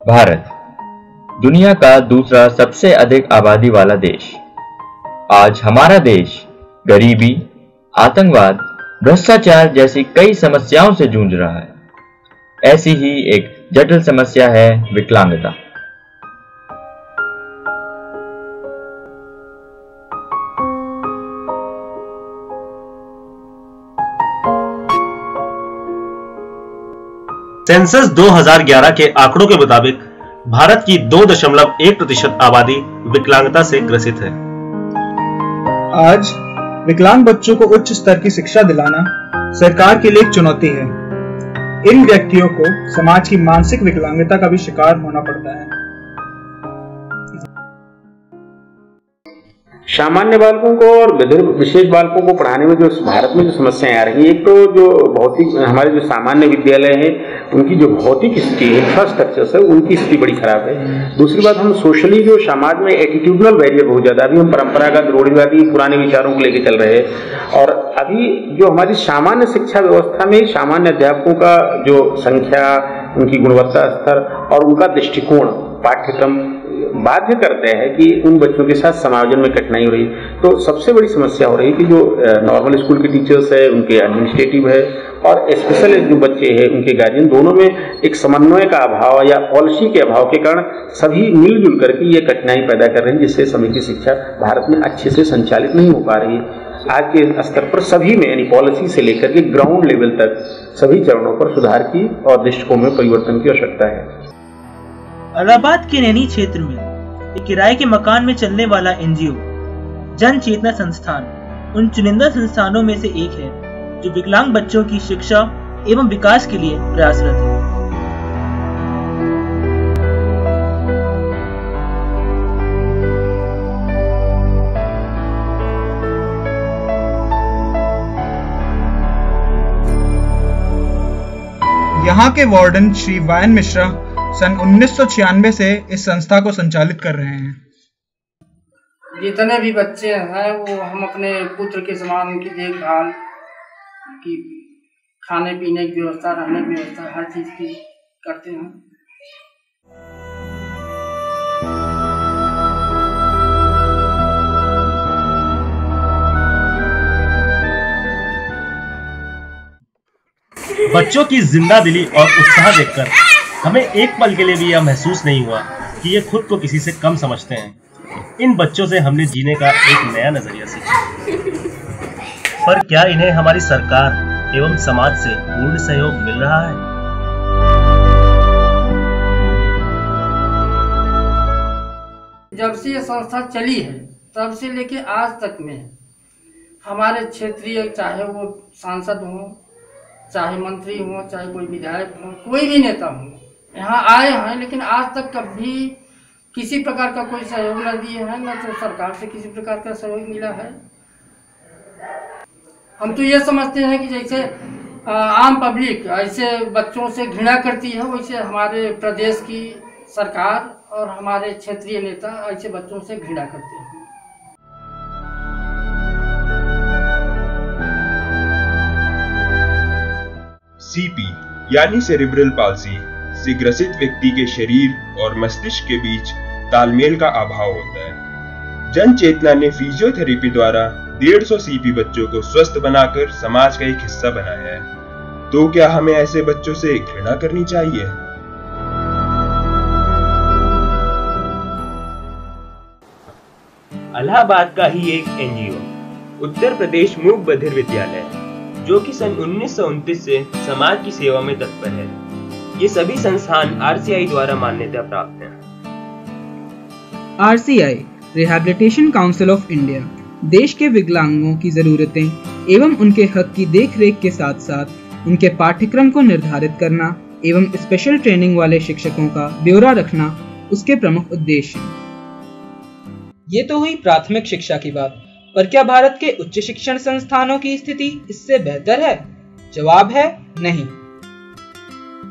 भारत दुनिया का दूसरा सबसे अधिक आबादी वाला देश। आज हमारा देश गरीबी, आतंकवाद, भ्रष्टाचार जैसी कई समस्याओं से जूझ रहा है। ऐसी ही एक जटिल समस्या है विकलांगता। सेंसस 2011 के आंकड़ों के मुताबिक भारत की 2.1% आबादी विकलांगता से ग्रसित है। आज विकलांग बच्चों को उच्च स्तर की शिक्षा दिलाना सरकार के लिए एक चुनौती है। इन व्यक्तियों को समाज की मानसिक विकलांगता का भी शिकार होना पड़ता है। सामान्य बालकों को और विशेष बालकों को पढ़ाने में जो भारत में जो समस्याएं आ रही हैं, एक तो जो भौतिक हमारे जो सामान्य विद्यालय हैं उनकी जो भौतिक स्थिति इंफ्रास्ट्रक्चर है उनकी स्थिति बड़ी खराब है। दूसरी बात, हम सोशली जो समाज में एटीट्यूडनल बैरियर बहुत ज्यादा, अभी हम परंपरागत रूढ़िवादी पुराने विचारों को लेकर चल रहे हैं। और अभी जो हमारी सामान्य शिक्षा व्यवस्था में सामान्य अध्यापकों का जो संख्या, उनकी गुणवत्ता स्तर और उनका दृष्टिकोण, पाठ्यक्रम बाध्य करते हैं कि उन बच्चों के साथ समायोजन में कठिनाई हो रही है। तो सबसे बड़ी समस्या हो रही है कि जो नॉर्मल स्कूल के टीचर्स है, उनके एडमिनिस्ट्रेटिव है और स्पेशल जो बच्चे हैं उनके गार्जियन, दोनों में एक समन्वय का अभाव या पॉलिसी के अभाव के कारण सभी मिलजुल करके ये कठिनाई पैदा कर रहे हैं, जिससे समग्र शिक्षा भारत में अच्छे से संचालित नहीं हो पा रही है। आज के स्तर पर सभी में, यानी पॉलिसी से लेकर के ग्राउंड लेवल तक सभी चरणों पर सुधार की और दृष्टिकोण में परिवर्तन की आवश्यकता है। इलाहाबाद के नैनी क्षेत्र में एक किराए के मकान में चलने वाला एनजीओ जन चेतना संस्थान उन चुनिंदा संस्थानों में से एक है जो विकलांग बच्चों की शिक्षा एवं विकास के लिए प्रयासरत है। यहाँ के वार्डन श्री वायन मिश्रा सन 1996 से इस संस्था को संचालित कर रहे हैं। जितने भी बच्चे हैं वो हम अपने पुत्र के समान उनकी देखभाल की, खाने पीने की व्यवस्था, रहने की व्यवस्था, हर चीज की करते हैं। बच्चों की जिंदा दिली और उत्साह देखकर हमें एक पल के लिए भी यह महसूस नहीं हुआ कि ये खुद को किसी से कम समझते हैं। इन बच्चों से हमने जीने का एक नया नजरिया सीखा। पर क्या इन्हें हमारी सरकार एवं समाज से पूर्ण सहयोग मिल रहा है? जब से ये संस्था चली है तब से लेके आज तक में हमारे क्षेत्रीय, चाहे वो सांसद हो, चाहे मंत्री हो, चाहे कोई विधायक हो, कोई भी नेता हो, यहाँ आए हैं, लेकिन आज तक कभी किसी प्रकार का कोई सहयोग न दिए हैं, न तो सरकार से किसी प्रकार का सहयोग मिला है। हम तो ये समझते हैं कि जैसे आम पब्लिक ऐसे बच्चों से घृणा करती है, वैसे हमारे प्रदेश की सरकार और हमारे क्षेत्रीय नेता ऐसे बच्चों से घृणा करते हैं। सीपी यानी सेरिब्रल पाल्सी से ग्रसित व्यक्ति के शरीर और मस्तिष्क के बीच तालमेल का अभाव होता है। जन चेतना ने फिजियोथेरेपी द्वारा 150 सीपी बच्चों को स्वस्थ बनाकर समाज का एक हिस्सा बनाया है। तो क्या हमें ऐसे बच्चों से घृणा करनी चाहिए? इलाहाबाद का ही एक एनजीओ उत्तर प्रदेश मूक बधिर विद्यालय, जो कि सन 1929 से समाज की सेवा में तत्पर है। ये सभी संस्थान आरसीआई द्वारा मान्यता प्राप्त हैं। RCI rehabilitation council of India देश के विकलांगों की जरूरतें एवं उनके हक की देखरेख के साथ साथ उनके पाठ्यक्रम को निर्धारित करना एवं स्पेशल ट्रेनिंग वाले शिक्षकों का ब्यौरा रखना उसके प्रमुख उद्देश्य हैं। ये तो हुई प्राथमिक शिक्षा की बात, पर क्या भारत के उच्च शिक्षण संस्थानों की स्थिति इससे बेहतर है? जवाब है नहीं।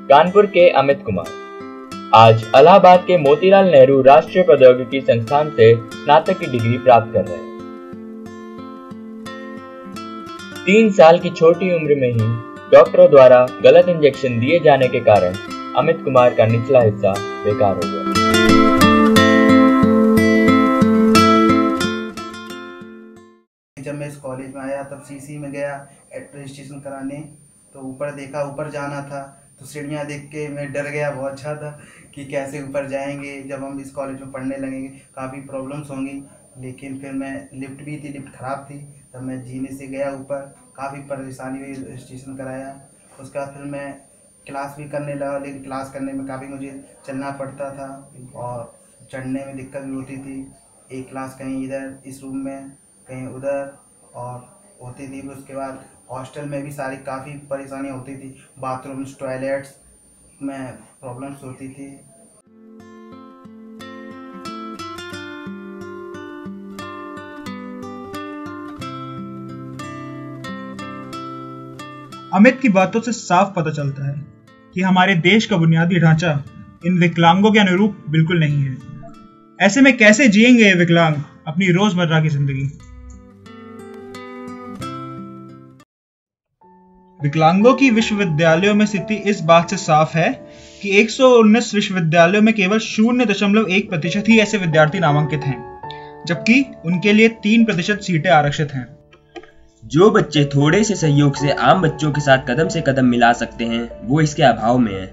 कानपुर के अमित कुमार आज इलाहाबाद के मोतीलाल नेहरू राष्ट्रीय प्रौद्योगिकी संस्थान से स्नातक की डिग्री प्राप्त कर रहे हैं। 3 साल की छोटी उम्र में ही डॉक्टरों द्वारा गलत इंजेक्शन दिए जाने के कारण अमित कुमार का निचला हिस्सा बेकार हो गया। जब मैं इस कॉलेज में आया तब सीसी में गया रजिस्ट्रेशन कराने, तो ऊपर देखा, ऊपर जाना था तो सीढ़ियाँ देख के मैं डर गया बहुत ज़्यादा कि कैसे ऊपर जाएंगे। जब हम इस कॉलेज में पढ़ने लगेंगे काफ़ी प्रॉब्लम्स होंगी, लेकिन फिर मैं लिफ्ट भी थी, लिफ्ट ख़राब थी, तब मैं जीने से गया ऊपर, काफ़ी परेशानी हुई, रजिस्ट्रेशन कराया। उसके बाद फिर मैं क्लास भी करने लगा, लेकिन क्लास करने में काफ़ी मुझे चलना पड़ता था और चढ़ने में दिक्कत भी होती थी। एक क्लास कहीं इधर इस रूम में, कहीं उधर और होती थी। उसके बाद हॉस्टल में भी सारी काफ़ी परेशानी होती थी, बाथरूम्स, टॉयलेट्स में प्रॉब्लम्स होती थी। अमित की बातों से साफ पता चलता है कि हमारे देश का बुनियादी ढांचा इन विकलांगों के अनुरूप बिल्कुल नहीं है। ऐसे में कैसे जिएंगे ये विकलांग अपनी रोजमर्रा की जिंदगी? विकलांगों की विश्वविद्यालयों में स्थिति इस बात से साफ है कि 119 विश्वविद्यालयों में केवल 0.1% ही ऐसे विद्यार्थी नामांकित हैं, जबकि उनके लिए 3% सीटें आरक्षित हैं। जो बच्चे थोड़े से सहयोग से आम बच्चों के साथ कदम से कदम मिला सकते हैं, वो इसके अभाव में हैं।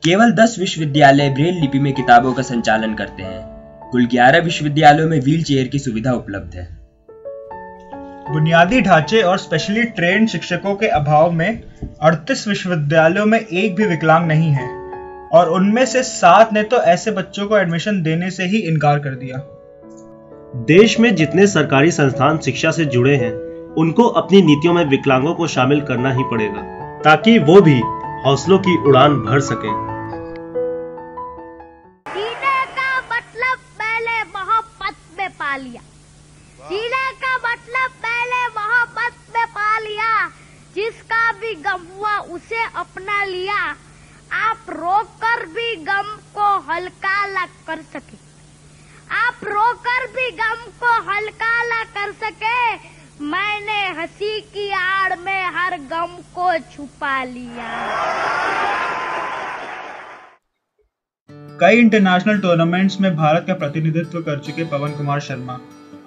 केवल 10 विश्वविद्यालय ब्रेल लिपि में किताबों का संचालन करते हैं। कुल 11 विश्वविद्यालयों में व्हील चेयर की सुविधा उपलब्ध है। बुनियादी ढांचे और स्पेशली ट्रेन्ड शिक्षकों के अभाव में 38 विश्वविद्यालयों में एक भी विकलांग नहीं है और उनमें से 7 ने तो ऐसे बच्चों को एडमिशन देने से ही इनकार कर दिया। देश में जितने सरकारी संस्थान शिक्षा से जुड़े हैं, उनको अपनी नीतियों में विकलांगों को शामिल करना ही पड़ेगा, ताकि वो भी हौसलों की उड़ान भर सकें। जीने का मतलब पहले मोहब्बत में पा लिया, जीने का मतलब पहले मोहब्बत में पा लिया, जिसका भी गम हुआ उसे अपना लिया। आप रोकर भी गम को हल्का ला कर सके, आप रोकर भी गम को हल्का ला कर सके। मैंने हंसी की आड़ में हर गम को छुपा लिया। कई इंटरनेशनल टूर्नामेंट्स में भारत का प्रतिनिधित्व कर चुके पवन कुमार शर्मा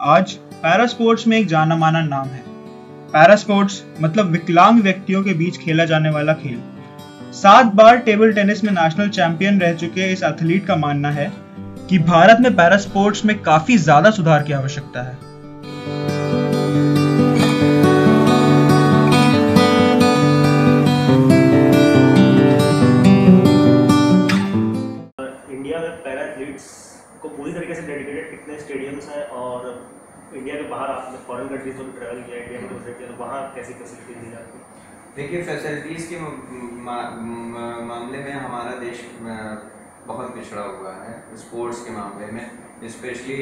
आज पैरा स्पोर्ट्स में एक जाना माना नाम है। पैरा स्पोर्ट्स मतलब विकलांग व्यक्तियों के बीच खेला जाने वाला खेल। 7 बार टेबल टेनिस में नेशनल चैंपियन रह चुके इस एथलीट का मानना है कि भारत में पैरा स्पोर्ट्स में काफी ज्यादा सुधार की आवश्यकता है। इंडिया में पैरा एथलीट्स को पूरी तरीके से डेडिकेटेड कितने स्टेडियम्स हैं, और इंडिया के बाहर आपने फॉरेन कंट्रीज में ट्रैवल किया, इंडिया में विजिट किया, तो वहाँ कैसी फैसिलिटीज दी जाती है? देखिए, फैसिलिटीज़ के मामले में हमारा देश बहुत पिछड़ा हुआ है स्पोर्ट्स के मामले में। स्पेशली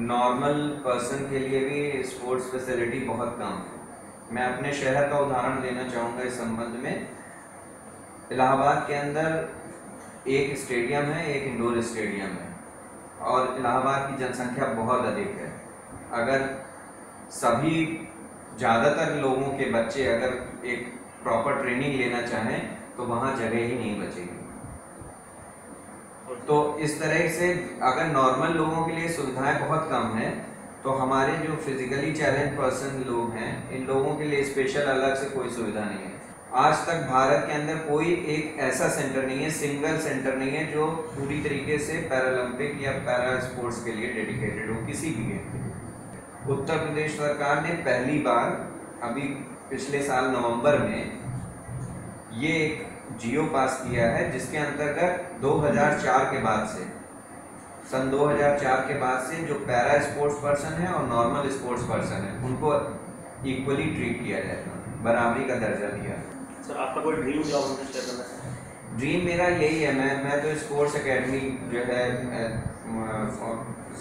नॉर्मल पर्सन के लिए भी स्पोर्ट्स फैसिलिटी बहुत कम है। मैं अपने शहर का उदाहरण देना चाहूँगा इस संबंध में। इलाहाबाद के अंदर एक स्टेडियम है, एक इंडोर स्टेडियम है, और इलाहाबाद की जनसंख्या बहुत अधिक है। अगर सभी ज़्यादातर लोगों के बच्चे अगर एक प्रॉपर ट्रेनिंग लेना चाहें तो वहाँ जगह ही नहीं बचेगी। तो इस तरह से अगर नॉर्मल लोगों के लिए सुविधाएं बहुत कम हैं, तो हमारे जो फिजिकली चैलेंज पर्सन लोग हैं, इन लोगों के लिए स्पेशल अलग से कोई सुविधा नहीं है। आज तक भारत के अंदर कोई एक ऐसा सेंटर नहीं है, सिंगल सेंटर नहीं है जो पूरी तरीके से पैरालंपिक या पैरा स्पोर्ट्स के लिए डेडिकेटेड हो किसी भी गेम के लिए। उत्तर प्रदेश सरकार ने पहली बार अभी पिछले साल नवंबर में ये एक जियो पास किया है, जिसके अंतर्गत 2004 के बाद से, सन 2004 के बाद से जो पैरा स्पोर्ट्स पर्सन है और नॉर्मल स्पोर्ट्स पर्सन है, उनको इक्वली ट्रीट किया जाएगा, बराबरी का दर्जा दिया। सर, आपका कोई ड्रीम जॉब हमसे शेयर करना है? ड्रीम मेरा यही है, मैं तो स्पोर्ट्स एकेडमी जो है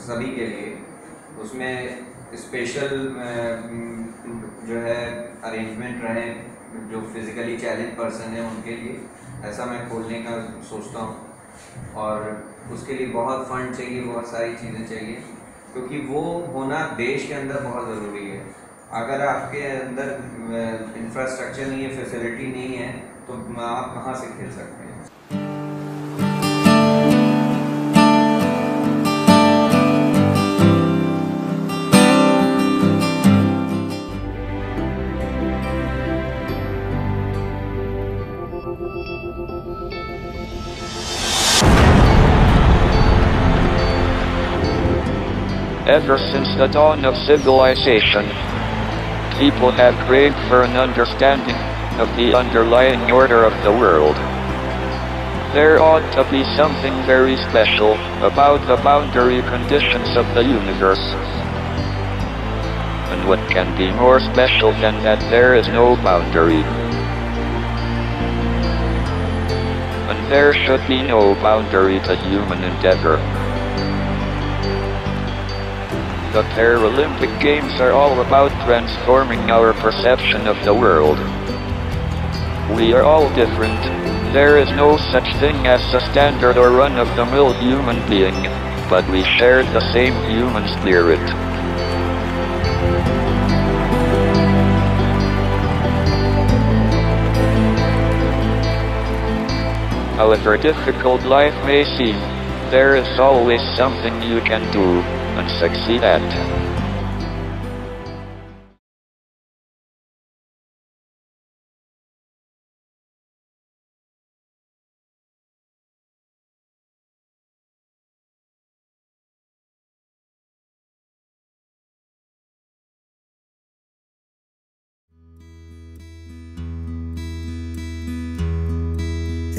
सभी के लिए, उसमें स्पेशल जो है अरेंजमेंट रहे जो फिजिकली चैलेंज पर्सन है उनके लिए, ऐसा मैं खोलने का सोचता हूँ। और उसके लिए बहुत फंड चाहिए, बहुत सारी चीज़ें चाहिए, क्योंकि वो होना देश के अंदर बहुत ज़रूरी है। अगर आपके अंदर इंफ्रास्ट्रक्चर नहीं है, फैसिलिटी नहीं है, तो आप कहाँ से खेल सकते हैं। Ever since the dawn of civilization, people have craved for an understanding of the underlying order of the world. There ought to be something very special about the boundary conditions of the universe. And what can be more special than that there is no boundary? And there should be no boundary to human endeavor. The Paralympic Games are all about transforming our perception of the world. We are all different. There is no such thing as a standard or run-of-the-mill human being, but we share the same human spirit. However difficult life may seem, there is always something you can do and succeed at.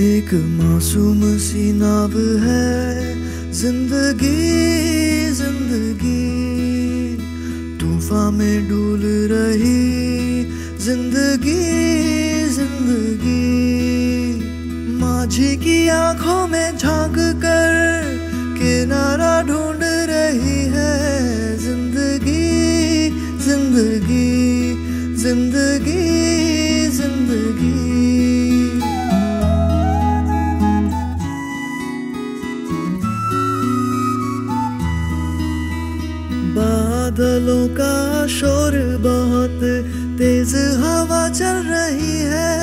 एक मासूम सी नाव है जिंदगी जिंदगी, तूफान में डूल रही जिंदगी जिंदगी। माझी की आंखों में झांक कर किनारा ढूंढ रही है जिंदगी जिंदगी जिंदगी जिंदगी। बादलों का शोर बहुत तेज हवा चल रही है,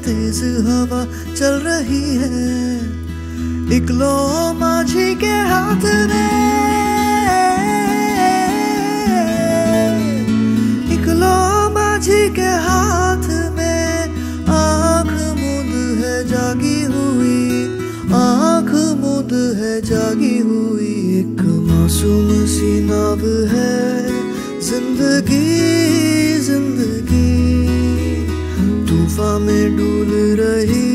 तेज हवा चल रही है। इकलो माझी के हाथ में, इकलो माझी के हाथ में आँख मूंद है जागी हुई, आँख मूंद है जागी हुई। एक मासूम सी नाव है जिंदगी जिंदगी, तूफान में डूल रही